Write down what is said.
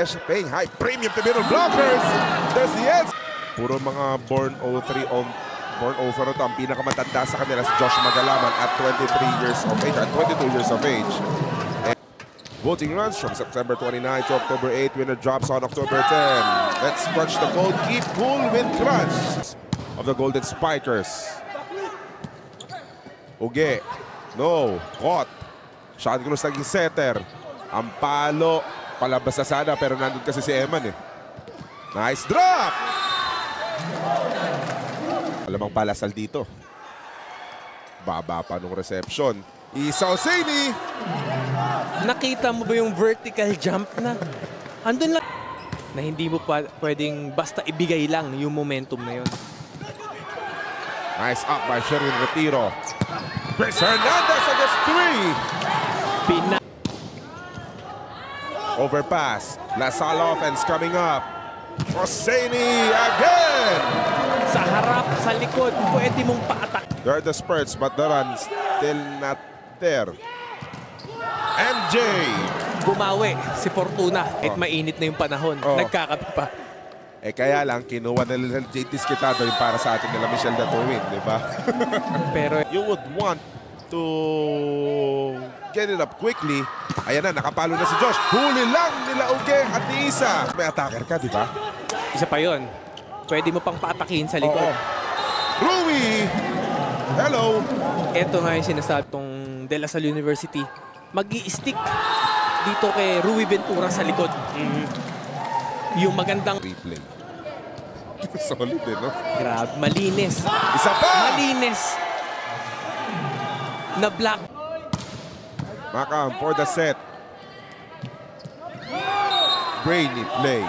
Besh paying high premium to middle blockers. There's the end. Puro mga born 03 on born 04 ito. Ang pinakamatanda sa kanila si Josh Magalaman at 23 years of age, at 22 years of age. And voting runs from September 29 to October 8. Winner drops on October 10. Let's crunch the code. Keep cool with crunch of the Golden Spikers. Uge. No. Caught. Sean Cruz naging setter. Ang palo. Palabas na sana pero nandun kasi si Eman eh. Nice drop! Alamang palasal dito. Baba pa nung reception. Isa Hosseini. Nakita mo ba yung vertical jump na andun lang na hindi mo pwedeng basta ibigay lang yung momentum na yun. Nice up by Sherwin Retiro. Chris Hernandez against 3. Overpass. Lasal offense coming up. Hosseini again. Sa harap, sa likod, pwede mong paatak. There are the spurts but the run still not there. MJ. Bumawi si Fortuna. Kahit mainit na yung panahon. Nagkakape pa. Eh kaya lang, kinuha na nila JT Skitado yung para sa atin nila Michelle Datuwin, di ba? Pero you would want to get it up quickly. Ayan na, nakapalo na si Josh. Huli lang nila Uge at ni Isa. May attacker ka, di ba? Isa pa yon. Pwede mo pang paatakin sa likod. Rui! Hello! Ito nga yung sinasabi tong De La Salle University. Mag-i-stick dito kay Rui Ventura sa likod. Yung magandang replay. Solid eh, no? Grabe, malinis. Isa pa! Malinis. Na block. Makam for the set. Brainy play.